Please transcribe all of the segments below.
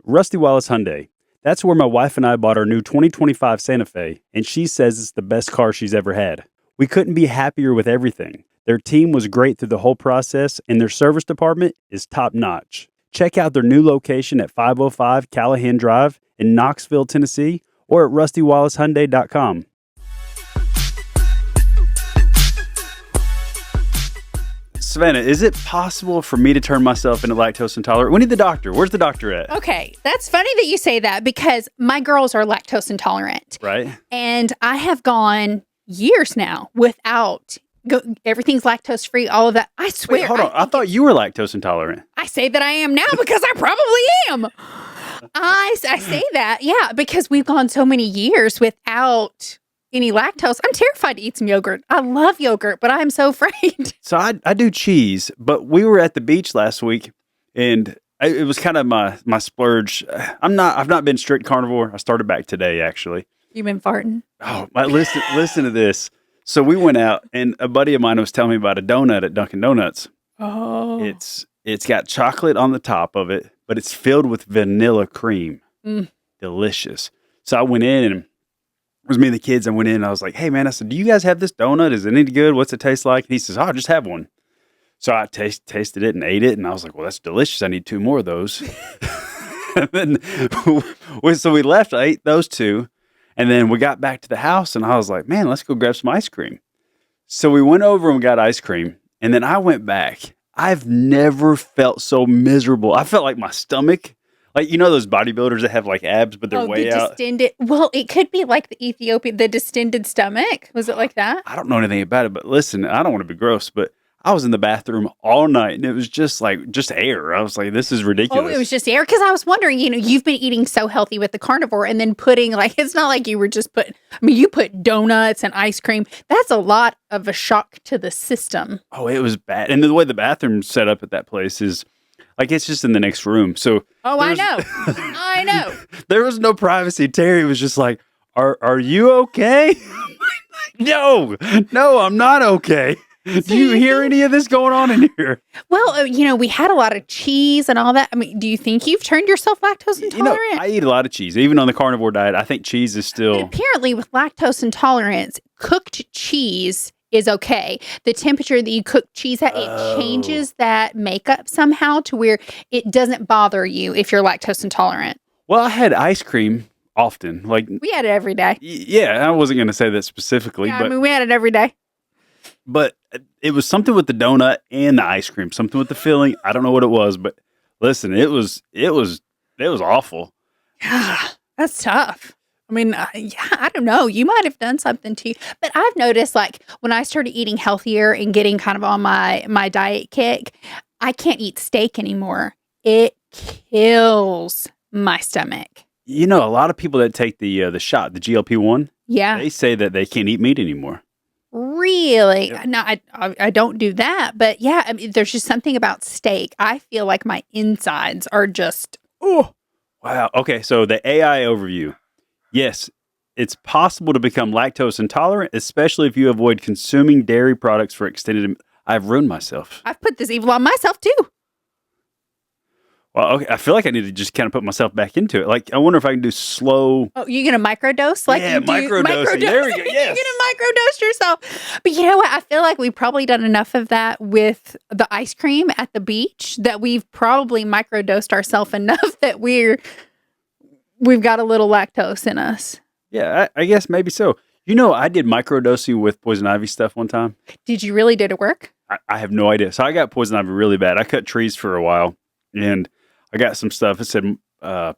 Rusty Wallace Hyundai. That's where my wife and I bought our new 2025 Santa Fe, and she says it's the best car she's ever had. We couldn't be happier with everything. Their team was great through the whole process, and their service department is top-notch. Check out their new location at 505 Callahan Drive in Knoxville, Tennessee, or at rustywallacehyundai.com. Savannah, is it possible for me to turn myself into lactose intolerant? We need the doctor. Where's the doctor at? Okay, that's funny that you say that because my girls are lactose intolerant. Right. And I have gone years now without, everything's lactose free, all of that. I swear. Wait, hold on. I thought you were lactose intolerant. I say that I am now because I probably am. I say that, yeah, because we've gone so many years without any lactose. I'm terrified to eat some yogurt. I love yogurt, but I'm so afraid. So I do cheese, but we were at the beach last week, and it was kind of my splurge. I've not been strict carnivore. I started back today, actually. You've been farting? Oh, listen to this. So we went out, and a buddy of mine was telling me about a donut at Dunkin' Donuts. Oh. It's got chocolate on the top of it, but it's filled with vanilla cream. Delicious. So I went in, and it was me and the kids. I went in and I was like, hey, man, I said, do you guys have this donut? Is it any good? What's it taste like? And he says, just have one. So I tasted it and ate it. And I was like, well, that's delicious. I need 2 more of those. And then so we left. I ate those 2. And then we got back to the house and I was like, man, let's go grab some ice cream. So we went over and got ice cream. And then I went back. I've never felt so miserable. I felt like my stomach. Like, you know those bodybuilders that have like abs, but they're way out? Well, it could be like the distended stomach. Was it like that? I don't know anything about it, but listen, I don't want to be gross, but I was in the bathroom all night and it was just air. I was like, this is ridiculous. Oh, it was just air? Because I was wondering, you've been eating so healthy with the carnivore and then putting it's not like you were just you put donuts and ice cream. That's a lot of a shock to the system. Oh, it was bad. And the way the bathroom's set up at that place is it's just in the next room. So I know. I know. There was no privacy. Terry was just like, are you okay? No, I'm not okay. Do you hear any of this going on in here? Well, we had a lot of cheese and all that. I mean, do you think you've turned yourself lactose intolerant? I eat a lot of cheese. Even on the carnivore diet, I think cheese is still... Apparently, with lactose intolerance, cooked cheese is okay. The temperature that you cook cheese at, it changes that makeup somehow to where it doesn't bother you if you're lactose intolerant. Well, I had ice cream often. We had it every day. Yeah, I wasn't going to say that specifically. Yeah, but we had it every day. But it was something with the donut and the ice cream, something with the filling. I don't know what it was, but listen, it was awful. Yeah, that's tough. I mean, I don't know. You might have done something to you. But I've noticed, when I started eating healthier and getting kind of on my diet kick, I can't eat steak anymore. It kills my stomach. A lot of people that take the shot, the GLP-1, yeah, they say that they can't eat meat anymore. Really? Yeah. No, I don't do that. But yeah, I mean, there's just something about steak. I feel like my insides are just, oh. Wow. Okay, so the AI overview. Yes, it's possible to become lactose intolerant, especially if you avoid consuming dairy products for extended... I've ruined myself. I've put this evil on myself, too. Well, okay, I feel like I need to just kind of put myself back into it. I wonder if I can do slow... Oh, you're going to microdose? Yeah, microdosing. There we go, yes. You're going to microdose yourself. But you know what? I feel like we've probably done enough of that with the ice cream at the beach that we've probably microdosed ourselves enough that we've got a little lactose in us. Yeah, I guess maybe so. I did microdosing with poison ivy stuff one time. Did you really? Did it work? I have no idea. So I got poison ivy really bad. I cut trees for a while, and I got some stuff. It said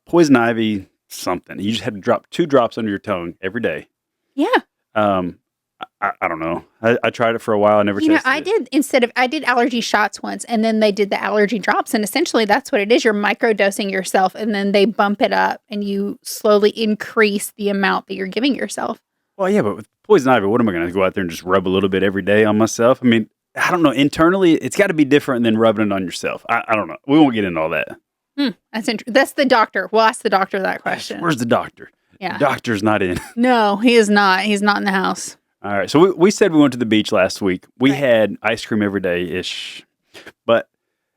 poison ivy something. You just had to drop 2 drops under your tongue every day. Yeah. I don't know. I tried it for a while. I never tasted it. I did allergy shots once, and then they did the allergy drops, and essentially that's what it is. You're microdosing yourself, and then they bump it up, and you slowly increase the amount that you're giving yourself. Well, yeah, but with poison ivy, what am I going to go out there and just rub a little bit every day on myself? I mean, I don't know. Internally, it's got to be different than rubbing it on yourself. I don't know. We won't get into all that. That's interesting. That's the doctor. We'll ask the doctor that question. Where's the doctor? Yeah. The doctor's not in. No, he is not. He's not in the house. All right. So we said we went to the beach last week. We had ice cream every day-ish. But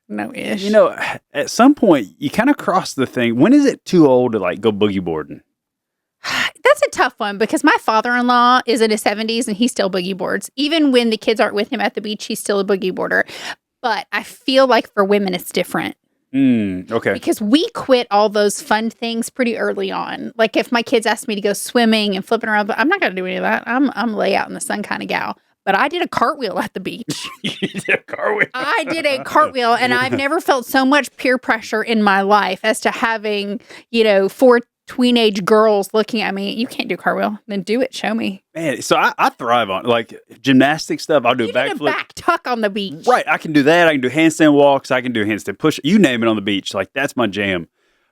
No ish. You know, at some point, you kind of cross the thing. When is it too old to like go boogie boarding? That's a tough one because my father-in-law is in his 70s and he still boogie boards. Even when the kids aren't with him at the beach, he's still a boogie boarder. But I feel like for women, it's different. Okay. Because we quit all those fun things pretty early on. Like if my kids asked me to go swimming and flipping around, but I'm not going to do any of that. I'm lay out in the sun kind of gal. But I did a cartwheel at the beach. You did a cartwheel. I did a cartwheel, and I've never felt so much peer pressure in my life as to having, 4 teenage girls looking at me. You can't do cartwheel. Then do it. Show me. Man, so I thrive on like gymnastic stuff. I'll do a backflip. Back tuck on the beach. Right. I can do that. I can do handstand walks. I can do handstand push. You name it on the beach. Like that's my jam.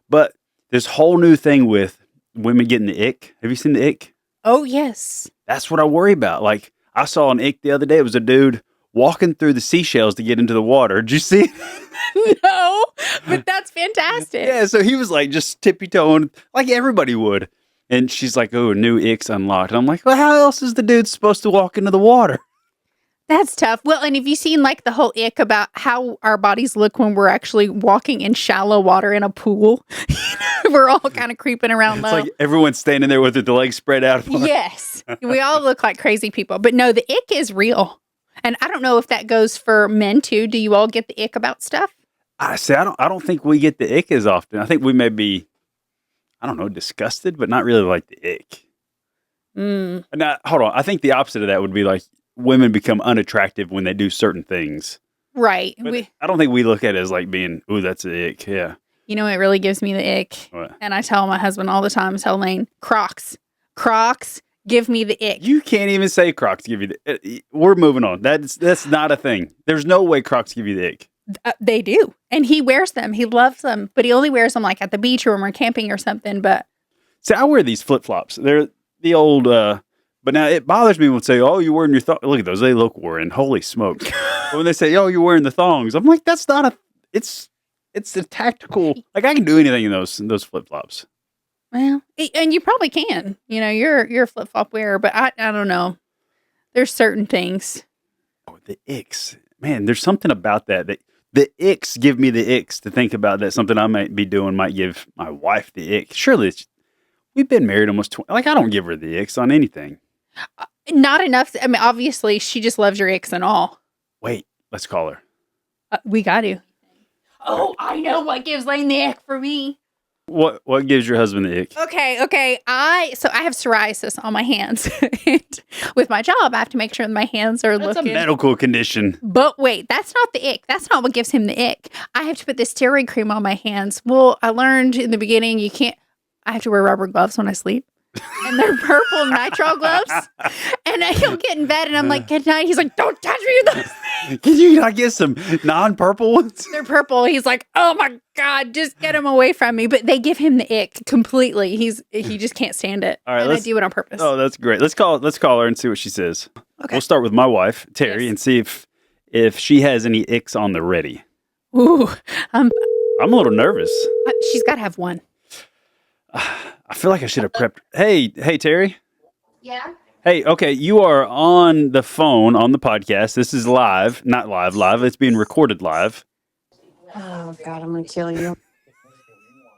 But this whole new thing with women getting the ick. Have you seen the ick? Oh, yes. That's what I worry about. Like I saw an ick the other day. It was a dude walking through the seashells to get into the water. Did you see it? No, but that's fantastic. Yeah, so he was like just tippy-toeing like everybody would. And she's like, oh, new icks unlocked. And I'm like, well, how else is the dude supposed to walk into the water? That's tough. Well, and have you seen like the whole ick about how our bodies look when we're actually walking in shallow water in a pool? We're all kind of creeping around low. It's like everyone's standing there with the legs spread out. Yes. We all look like crazy people. But no, the ick is real. And I don't know if that goes for men too. Do you all get the ick about stuff? I don't think we get the ick as often. I think we may be, I don't know, disgusted, but not really like the ick. Now, hold on. I think the opposite of that would be like women become unattractive when they do certain things. Right. I don't think we look at it as like being, ooh, that's the ick. Yeah. You know, it really gives me the ick. What? And I tell my husband all the time, tell Lane, Crocs give me the ick. You can't even say Crocs give you the. We're moving on. That's not a thing. There's no way Crocs give you the ick. They do, and he wears them. He loves them, but he only wears them like at the beach or when we're camping or something. But see, I wear these flip flops. They're the old. But now it bothers me when they say, "Oh, you're wearing your thong." Look at those. They look worn. Holy smoke! When they say, "Oh, you're wearing the thongs," I'm like, "That's not a." It's a tactical. Like I can do anything in those flip flops. Well, and you probably can. You know, you're a flip flop wearer, but I don't know. There's certain things. Oh, the icks, man. There's something about that. The icks give me the icks to think about that. Something I might be doing might give my wife the ick. Surely we've been married almost 20. Like I don't give her the icks on anything. Not enough. I mean, obviously, she just loves your icks and all. Wait, let's call her. We got to. Oh, I know what gives Lane the ick for me. What gives your husband the ick? Okay. I have psoriasis on my hands. And with my job, I have to make sure that my hands are That's looking. a medical condition. But wait, that's not the ick. That's not what gives him the ick. I have to put this steroid cream on my hands. Well, I learned in the beginning I have to wear rubber gloves when I sleep. And they're purple nitrile gloves. And he'll get in bed and I'm like, good night. He's like, don't touch me with those. Can you not get some non-purple ones? They're purple. He's like, oh my God, just get them away from me. But they give him the ick completely. He just can't stand it. All right, and I do it on purpose. Oh, that's great. Let's call her and see what she says. Okay. We'll start with my wife, Terry, and see if she has any icks on the ready. Ooh. I'm a little nervous. She's got to have one. I feel like I should have prepped. Hey, Terry. Yeah. Hey, okay, you are on the phone on the podcast. This is live, not live. It's being recorded live. Oh God, I'm gonna kill you.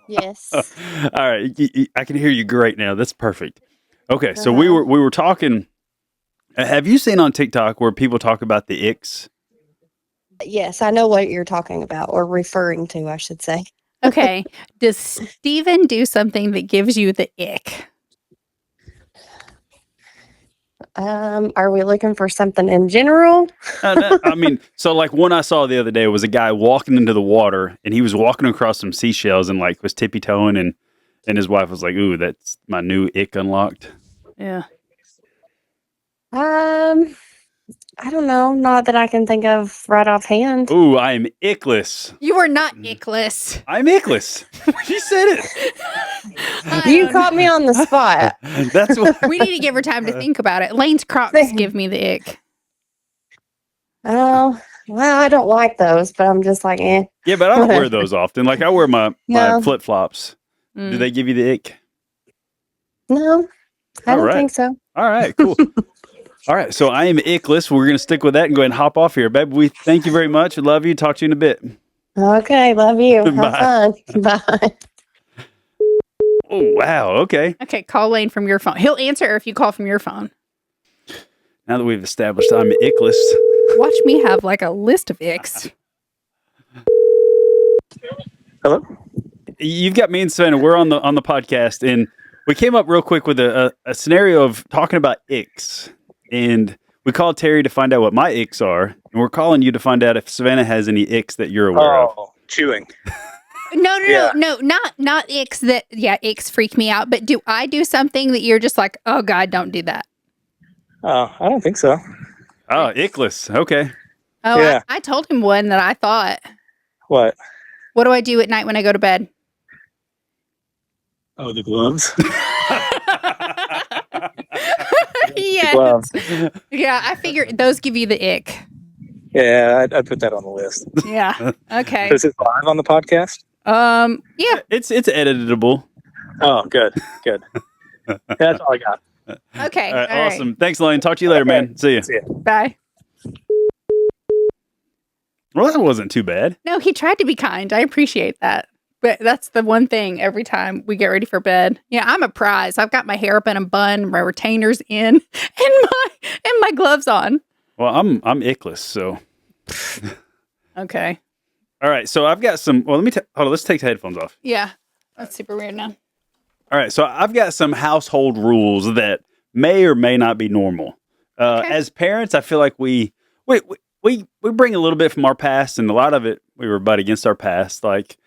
Yes. All right, I can hear you great now. That's perfect. Okay, so we were talking. Have you seen on TikTok where people talk about the icks? Yes, I know what you're talking about, or referring to, I should say. Okay. Does Steven do something that gives you the ick? Are we looking for something in general? I mean, so like one I saw the other day was a guy walking into the water and he was walking across some seashells and like was tippy toeing and his wife was like, "Ooh, that's my new ick unlocked." Yeah. I don't know. Not that I can think of right offhand. Ooh, I am ickless. You are not ickless. I'm ickless. She said it. You caught me on the spot. That's what We need to give her time to think about it. Lane's Crocs give me the ick. Oh, well, I don't like those, but I'm just like, eh. Yeah, but I don't wear those often. Like I wear my flip flops. Do they give you the ick? No, I don't think so. All right, cool. All right, so I am ickless. We're going to stick with that and go ahead and hop off here, babe. We thank you very much. I love you. Talk to you in a bit. Okay, love you. Have Bye. fun. Bye. Oh, wow. Okay. Okay, call Lane from your phone. He'll answer if you call from your phone. Now that we've established I'm ickless. Watch me have like a list of icks. Hello? You've got me and Savannah. We're on the podcast, and we came up real quick with a scenario of talking about icks. And we called Terry to find out what my icks are, and we're calling you to find out if Savannah has any icks that you're aware of. Oh, chewing. No, not icks that, icks freak me out, but do I do something that you're just like, oh God, don't do that? Oh, I don't think so. Oh, ickless. Okay. Oh, Yeah. I told him one that I thought. What? What do I do at night when I go to bed? Oh, the gloves. Yes. Gloves. Yeah, I figured those give you the ick. Yeah, I'd put that on the list. Yeah. Okay. Is it live on the podcast? Yeah. It's editable. Oh, good. That's all I got. Okay. All right, all right. awesome. Thanks, Lane. Talk to you later, man. See you. See ya. Bye. Well, that wasn't too bad. No, he tried to be kind. I appreciate that. But that's the one thing every time we get ready for bed. Yeah, I'm a prize. I've got my hair up in a bun, my retainers in, and my gloves on. Well, I'm ickless, so. Okay. All right, so I've got some. Well, hold on. Let's take the headphones off. Yeah. That's super weird now. All right, so I've got some household rules that may or may not be normal. Okay. As parents, I feel like we bring a little bit from our past, and a lot of it we were butt against our past. Like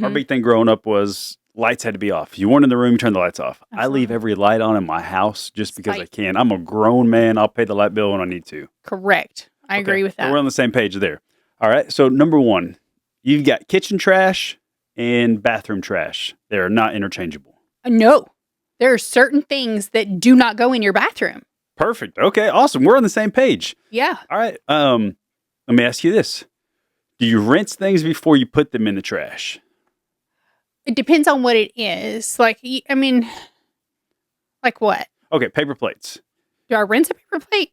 our big thing growing up was lights had to be off. If you weren't in the room, you turn the lights off. Absolutely. I leave every light on in my house just because I Spite. can. I'm a grown man. I'll pay the light bill when I need to. Correct. I agree with So that. we're on the same page there. All right. So number one, you've got kitchen trash and bathroom trash. They are not interchangeable. No. There are certain things that do not go in your bathroom. Perfect. Okay. Awesome. We're on the same page. Yeah. All right. Let me ask you this. Do you rinse things before you put them in the trash? It depends on what it is. Like, I mean, like what? Okay. Paper plates. Do I rinse a paper plate?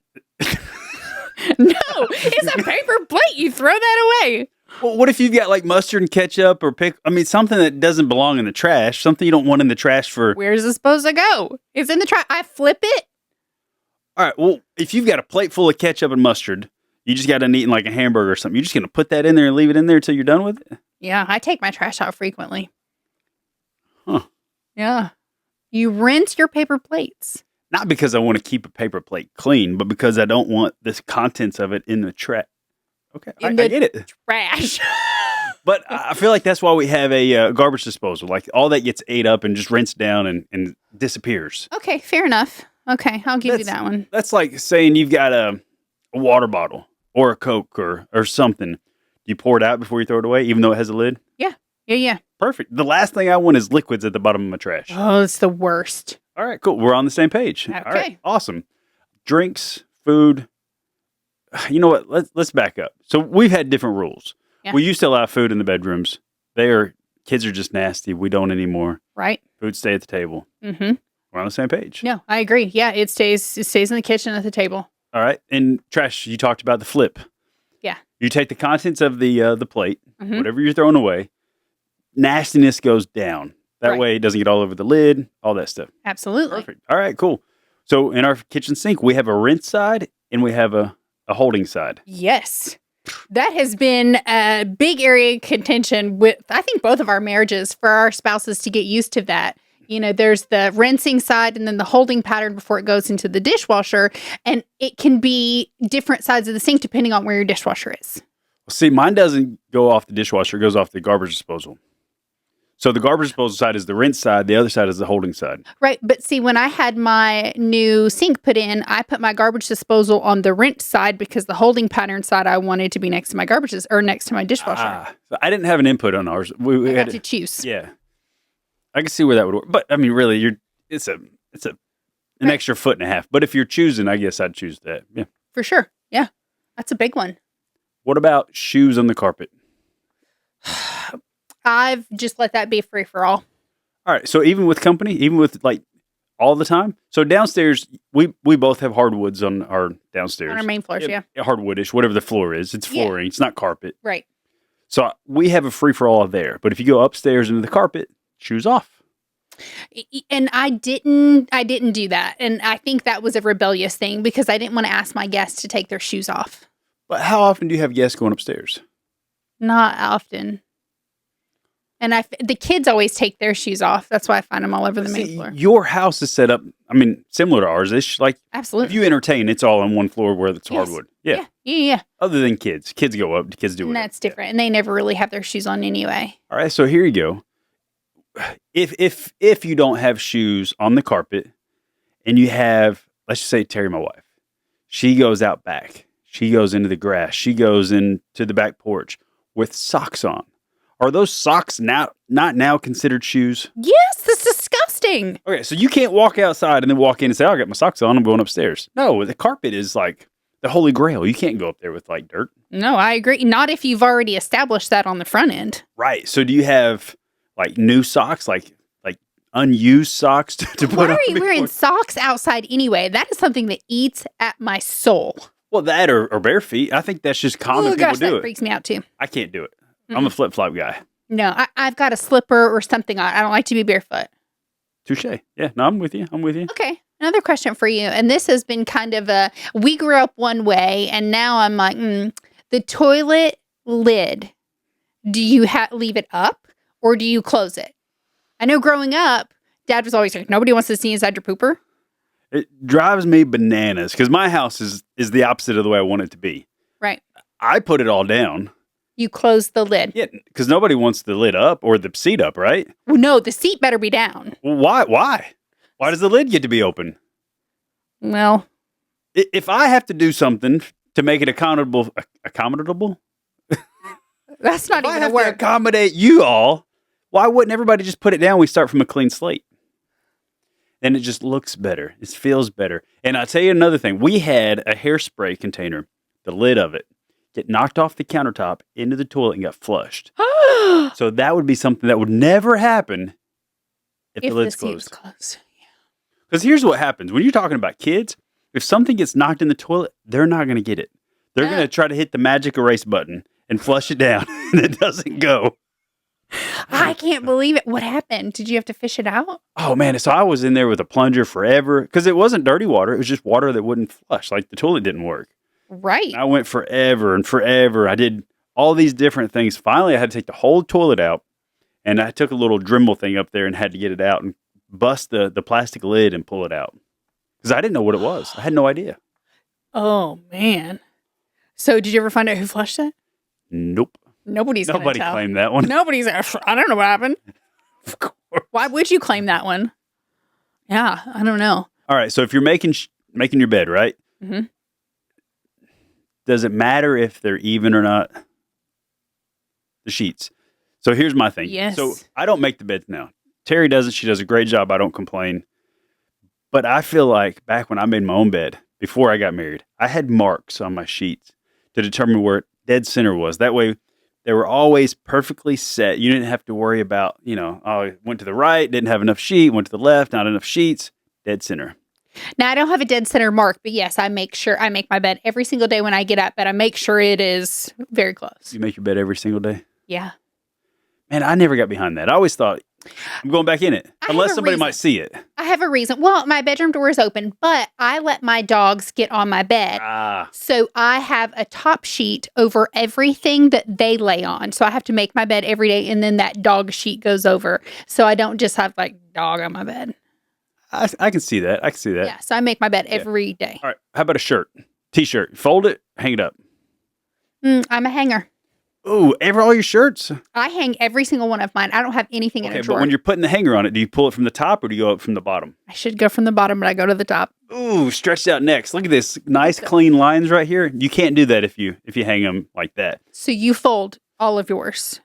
No, it's a paper plate. You throw that away. Well, what if you've got like mustard and ketchup or something that doesn't belong in the trash, something you don't want in the trash for. Where's it supposed to go? It's in the trash. I flip it. All right. Well, if you've got a plate full of ketchup and mustard, you just got done eating like a hamburger or something. You're just going to put that in there and leave it in there until you're done with it? Yeah, I take my trash out frequently. Huh. Yeah. You rinse your paper plates. Not because I want to keep a paper plate clean, but because I don't want the contents of it in the trash. Okay, I get it. Trash. But I feel like that's why we have a garbage disposal. Like all that gets ate up and just rinsed down and disappears. Okay, fair enough. Okay, I'll give you that one. That's like saying you've got a water bottle or a Coke or something. Do you pour it out before you throw it away, even though it has a lid? Yeah. Perfect. The last thing I want is liquids at the bottom of my trash. Oh, it's the worst. All right, cool. We're on the same page. Okay. All right, awesome. Drinks, food. You know what? Let's back up. So we've had different rules. Yeah. We used to allow food in the bedrooms. Kids are just nasty. We don't anymore. Right? Food stay at the table. Mm-hmm. We're on the same page. No, I agree. Yeah, it stays in the kitchen at the table. All right. And trash, you talked about the flip. Yeah. You take the contents of the plate, Mhm. whatever you're throwing away, nastiness goes down. That Right. way it doesn't get all over the lid, all that stuff. Absolutely. Perfect. All right, cool. So in our kitchen sink, we have a rinse side and we have a holding side. Yes. That has been a big area of contention with, I think, both of our marriages for our spouses to get used to that. You know, there's the rinsing side and then the holding pattern before it goes into the dishwasher. And it can be different sides of the sink depending on where your dishwasher is. See, mine doesn't go off the dishwasher. It goes off the garbage disposal. So the garbage disposal side is the rinse side. The other side is the holding side. Right. But see, when I had my new sink put in, I put my garbage disposal on the rinse side because the holding pattern side I wanted to be next to my next to my dishwasher. So I didn't have an input on ours. We I had got to choose. Yeah. I can see where that would work. But I mean, really, it's an Right. extra foot and a half. But if you're choosing, I guess I'd choose that. Yeah. For sure. Yeah. That's a big one. What about shoes on the carpet? I've just let that be free for all. All right. So even with company, even with like all the time. So downstairs, we both have hardwoods on our downstairs. On our main floors, yeah. Hardwoodish, whatever the floor is. It's Yeah. flooring. It's not carpet. Right. So we have a free-for-all there. But if you go upstairs into the carpet, shoes off. And I didn't do that. And I think that was a rebellious thing because I didn't want to ask my guests to take their shoes off. But how often do you have guests going upstairs? Not often. And the kids always take their shoes off. That's why I find them all over the main floor. Your house is set up, similar to ours. It's like, Absolutely. if you entertain, it's all on one floor where it's hardwood. Yeah. Yeah. Other than kids. Kids go up, kids do it. And that's different. And they never really have their shoes on anyway. All right, so here you go. If you don't have shoes on the carpet and you have, let's just say Terry, my wife, she goes out back. She goes into the grass. She goes into the back porch with socks on. Are those socks not now considered shoes? Yes, that's disgusting. Okay, so you can't walk outside and then walk in and say, I got my socks on, I'm going upstairs. No, the carpet is like the holy grail. You can't go up there with like dirt. No, I agree. Not if you've already established that on the front end. Right. So do you have like new socks, like unused socks to put on? Why are you wearing socks outside anyway? That is something that eats at my soul. Well, that or bare feet. I think that's just common. People do that it. Freaks me out too. I can't do it. I'm a flip-flop guy. No, I've got a slipper or something on. I don't like to be barefoot. Touche. Yeah, no, I'm with you. Okay, another question for you. And this has been kind of we grew up one way, and now I'm like, the toilet lid, do you leave it up or do you close it? I know growing up, Dad was always like, nobody wants to see inside your pooper. It drives me bananas because my house is the opposite of the way I want it to be. Right. I put it all down. You close the lid. Yeah, because nobody wants the lid up or the seat up, right? Well, no, the seat better be down. Well, why? Why does the lid get to be open? Well, If I have to do something to make it accommodable, that's not if I even a have to word. accommodate you all, why wouldn't everybody just put it down? We start from a clean slate. Then it just looks better. It feels better. And I'll tell you another thing. We had a hairspray container, the lid of it, get knocked off the countertop into the toilet and got flushed. So that would be something that would never happen if the lid's closed. Because here's what happens. When you're talking about kids, if something gets knocked in the toilet, they're not going to get it. They're going to try to hit the magic erase button and flush it down, and it doesn't go. I can't believe it. What happened? Did you have to fish it out? Oh, man. So I was in there with a plunger forever because it wasn't dirty water. It was just water that wouldn't flush. Like the toilet didn't work. Right. I went forever and forever. I did all these different things. Finally, I had to take the whole toilet out, and I took a little Dremel thing up there and had to get it out and bust the plastic lid and pull it out because I didn't know what it was. I had no idea. Oh, man. So did you ever find out who flushed it? Nope. Nobody claimed that one. Nobody's. I don't know what happened. Of course. Why would you claim that one? Yeah, I don't know. All right. So if you're making your bed, right? Mm-hmm. Does it matter if they're even or not? The sheets. So here's my thing. Yes. So I don't make the beds now. Terry does it. She does a great job. I don't complain. But I feel like back when I made my own bed, before I got married, I had marks on my sheets to determine where dead center was. That way, they were always perfectly set. You didn't have to worry about, I went to the right, didn't have enough sheet, went to the left, not enough sheets, dead center. Now, I don't have a dead center mark, but yes, I make sure I make my bed every single day when I get up, but I make sure it is very close. You make your bed every single day? Yeah. Man, I never got behind that. I always thought, I'm going back in it, unless somebody might see it. I have a reason. Well, my bedroom door is open, but I let my dogs get on my bed. So I have a top sheet over everything that they lay on. So I have to make my bed every day, and then that dog sheet goes over. So I don't just have like dog on my bed. I can see that. Yeah, so I make my bed every day. All right. How about a shirt? T-shirt. Fold it, hang it up. I'm a hanger. Ooh, all your shirts? I hang every single one of mine. I don't have anything in a drawer. But when you're putting the hanger on it, do you pull it from the top or do you go up from the bottom? I should go from the bottom, but I go to the top. Ooh, stretched out necks. Look at this. Nice, clean lines right here. You can't do that if you hang them like that. So you fold all of yours.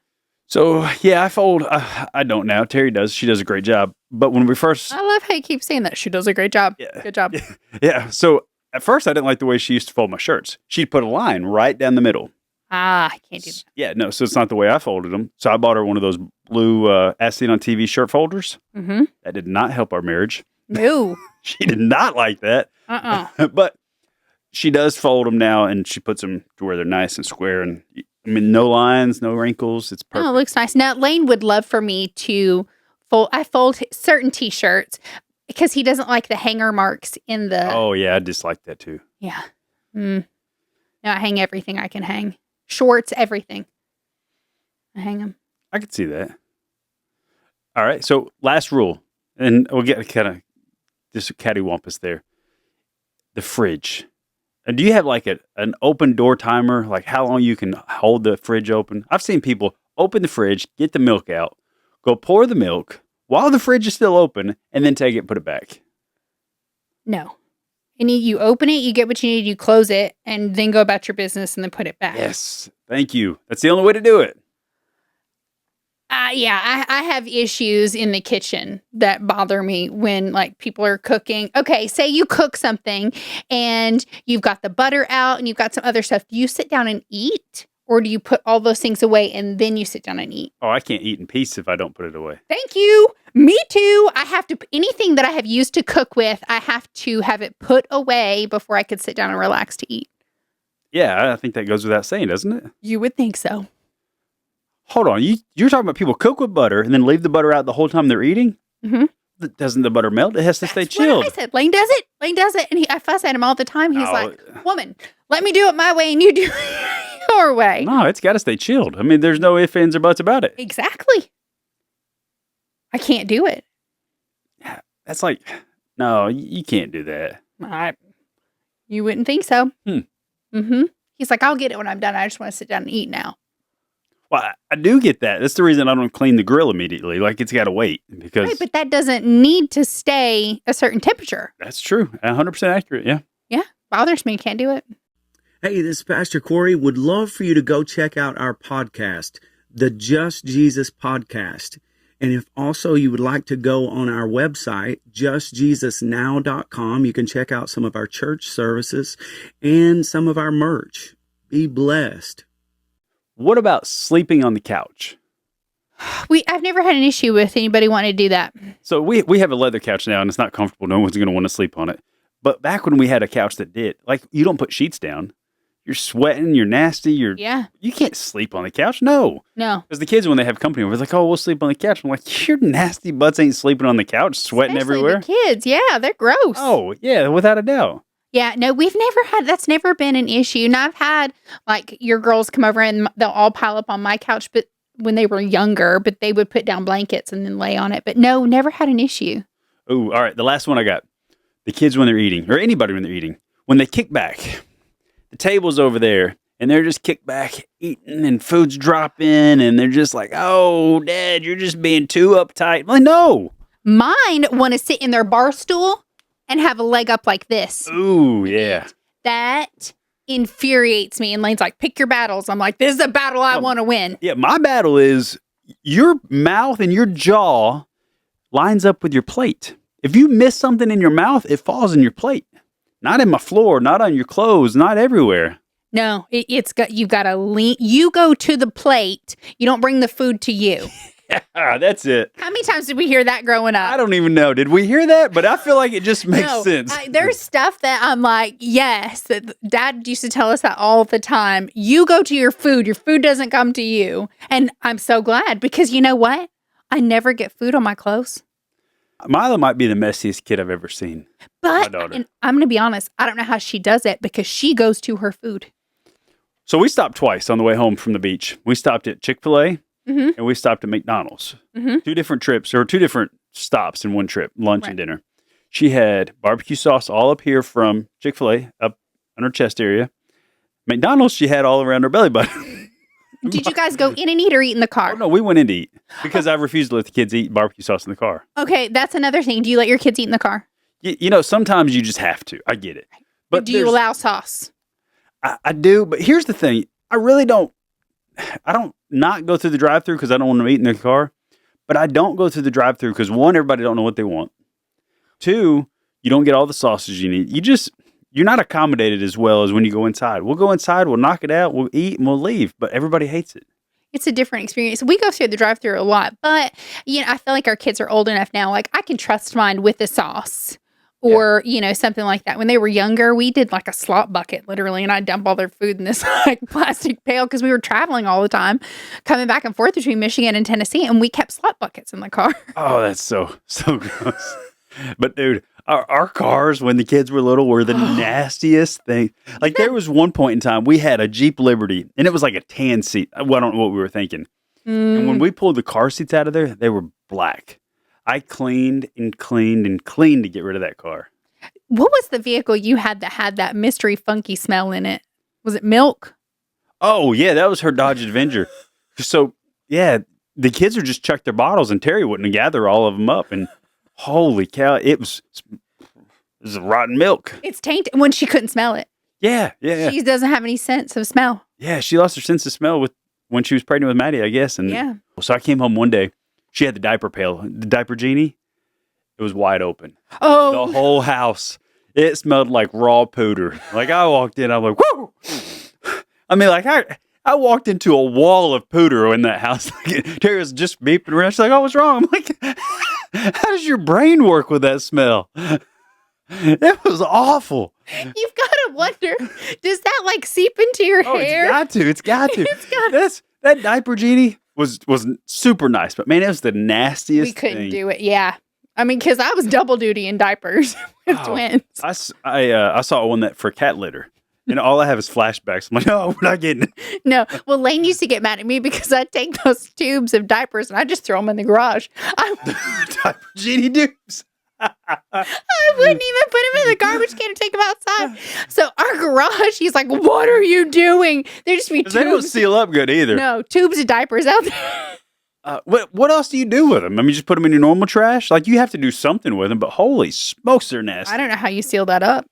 So, yeah, I fold. I don't now. Terry does. She does a great job. But when we first... I love how you keep saying that. She does a great job. Yeah. Good job. Yeah. So, at first, I didn't like the way she used to fold my shirts. She'd put a line right down the middle. I can't do that. Yeah, no. So, it's not the way I folded them. So, I bought her one of those blue as seen on TV shirt folders. Mm-hmm. That did not help our marriage. No. She did not like that. But she does fold them now, and she puts them to where they're nice and square. And I mean, no lines, no wrinkles. It's Oh, perfect. it looks nice. Now, Lane would love for me to fold. I fold certain T-shirts because he doesn't like the hanger marks in the. Oh, yeah. I dislike that too. Yeah. No, I hang everything I can hang. Shorts, everything. I hang them. I could see that. All right. So, last rule. And we'll get kind of just cattywampus there. The fridge. And do you have like an open door timer? Like how long you can hold the fridge open? I've seen people open the fridge, get the milk out, go pour the milk while the fridge is still open, and then take it and put it back. No. And you open it, you get what you need, you close it, and then go about your business and then put it back. Yes. Thank you. That's the only way to do it. Yeah, I have issues in the kitchen that bother me when like people are cooking. Okay, say you cook something and you've got the butter out and you've got some other stuff. Do you sit down and eat, or do you put all those things away and then you sit down and eat? Oh, I can't eat in peace if I don't put it away. Thank you. Me too. I have to, anything that I have used to cook with, I have to have it put away before I could sit down and relax to eat. Yeah, I think that goes without saying, doesn't it? You would think so. Hold on. You're talking about people cook with butter and then leave the butter out the whole time they're eating? Mm-hmm. Doesn't the butter melt? It has to stay That's chilled. what I said. Lane does it. Lane does it. And I fuss at him all the time. He's Oh. like, woman, let me do it my way and you do it your way. No, it's got to stay chilled. I mean, there's no ifs, ands, or buts about it. Exactly. I can't do it. That's like, no, you can't do that. You wouldn't think so. Hmm. He's like, I'll get it when I'm done. I just want to sit down and eat now. Well, I do get that. That's the reason I don't clean the grill immediately. Like, it's got to wait because Right, but that doesn't need to stay a certain temperature. that's true. 100% accurate. Yeah. Yeah, bothers me. Can't do it. Hey, this is Pastor Corey. Would love for you to go check out our podcast, the Just Jesus Podcast. And if also you would like to go on our website, justjesusnow.com, you can check out some of our church services and some of our merch. Be blessed. What about sleeping on the couch? I've never had an issue with anybody wanting to do that. So we have a leather couch now, and it's not comfortable. No one's going to want to sleep on it. But back when we had a couch that did, like, you don't put sheets down. You're sweating. You're nasty. Yeah. You can't sleep on the couch. No. No. Because the kids, when they have company over, they're like, oh, we'll sleep on the couch. I'm like, your nasty butts ain't sleeping on the couch, sweating Especially everywhere. the kids. Yeah, they're gross. Oh, yeah, without a doubt. Yeah, no, that's never been an issue. And I've had like your girls come over and they'll all pile up on my couch, but when they were younger, but they would put down blankets and then lay on it. But no, never had an issue. Oh, all right. The last one I got. The kids when they're eating, or anybody when they're eating, when they kick back, the table's over there, and they're just kicked back eating, and food's dropping, and they're just like, oh, Dad, you're just being too uptight. I'm like, no. Mine want to sit in their bar stool and have a leg up like this. Ooh, yeah. That infuriates me. And Lane's like, pick your battles. I'm like, this is a battle I want to win. Yeah, my battle is your mouth and your jaw lines up with your plate. If you miss something in your mouth, it falls in your plate. Not in my floor, not on your clothes, not everywhere. No, you've got to lean. You go to the plate. You don't bring the food to you. Yeah, that's it. How many times did we hear that growing up? I don't even know. Did we hear that? But I feel like it just makes sense. There's stuff that I'm like, yes, that Dad used to tell us that all the time. You go to your food doesn't come to you. And I'm so glad because you know what? I never get food on my clothes. Mila might be the messiest kid I've ever seen. But daughter. and I'm going to be honest, I don't know how she does it because she goes to her food. So we stopped twice on the way home from the beach. We stopped at Chick-fil-A and we stopped at McDonald's. 2 different trips or 2 different stops in one trip, lunch and dinner. She had barbecue sauce all up here from Chick-fil-A, up on her chest area. McDonald's, she had all around her belly button. Did you guys go in and eat or eat in the car? Oh, no, we went in to eat because I refused to let the kids eat barbecue sauce in the car. Okay, that's another thing. Do you let your kids eat in the car? You know, sometimes you just have to. I get it. But do you allow sauce? I do, but here's the thing. I really don't. I don't not go through the drive-thru because I don't want them to eat in their car. But I don't go through the drive-thru because 1, everybody don't know what they want. 2, you don't get all the sauces you need. You're not accommodated as well as when you go inside. We'll go inside, we'll knock it out, we'll eat, and we'll leave. But everybody hates it. It's a different experience. We go through the drive-thru a lot, but I feel like our kids are old enough now. Like I can trust mine with the sauce. or, something like that. When they were younger, we did like a slop bucket, literally, and I'd dump all their food in this like plastic pail because we were traveling all the time, coming back and forth between Michigan and Tennessee, and we kept slop buckets in the car. Oh, that's so gross. But dude, our cars when the kids were little were the nastiest thing. Like there was one point in time we had a Jeep Liberty, and it was like a tan seat. Well, I don't know what we were thinking. And when we pulled the car seats out of there, they were black. I cleaned and cleaned and cleaned to get rid of that car. What was the vehicle you had that had that mystery funky smell in it? Was it milk? Oh, yeah, that was her Dodge Avenger. So, yeah, the kids would just chuck their bottles, and Terry wouldn't gather all of them up. And holy cow, it was rotten milk. It's tainted when she couldn't smell it. Yeah. She doesn't have any sense of smell. Yeah, she lost her sense of smell when she was pregnant with Maddie, I guess. And so I came home one day. She had the diaper pail, the diaper genie. It was wide open. Oh. The whole house. It smelled like raw pooter. Like I walked in, I'm like, whoo! I mean, like I walked into a wall of pooter in that house. Terry was just beeping around. She's like, oh, what's wrong? I'm like, how does your brain work with that smell? It was awful. You've got to wonder, does that like seep into your hair? It's got to. That diaper genie was super nice, but man, it was the nastiest We couldn't thing. do it. Yeah. I mean, because I was double duty in diapers with twins. I saw one that for cat litter. And all I have is flashbacks. I'm like, no, we're not getting it. No. Well, Lane used to get mad at me because I'd take those tubes of diapers and I'd just throw them in the garage. Diaper genie dupes. I wouldn't even put them in the garbage can and take them outside. So our garage, he's like, what are you doing? There just be tubes. They don't seal up good either. No, tubes of diapers out there. What else do you do with them? I mean, just put them in your normal trash? Like, you have to do something with them, but holy smokes, they're nasty. I don't know how you seal that up.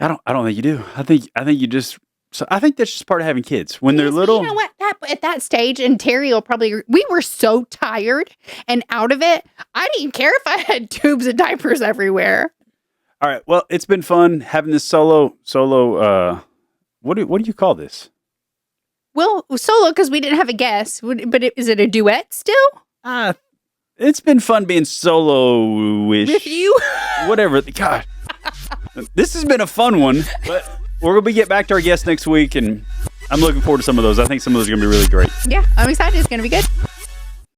I don't think you do. I think you just. So I think that's just part of having kids when they're Yes, little. You know what? At that stage, and Terry will probably. We were so tired and out of it. I didn't care if I had tubes of diapers everywhere. All right. Well, it's been fun having this solo. What do you call this? Well, solo because we didn't have a guest. But is it a duet still? It's been fun being solo-ish. With you? Whatever. God. This has been a fun one, but we're going to get back to our guests next week, and I'm looking forward to some of those. I think some of those are going to be really great. Yeah, I'm excited. It's going to be good.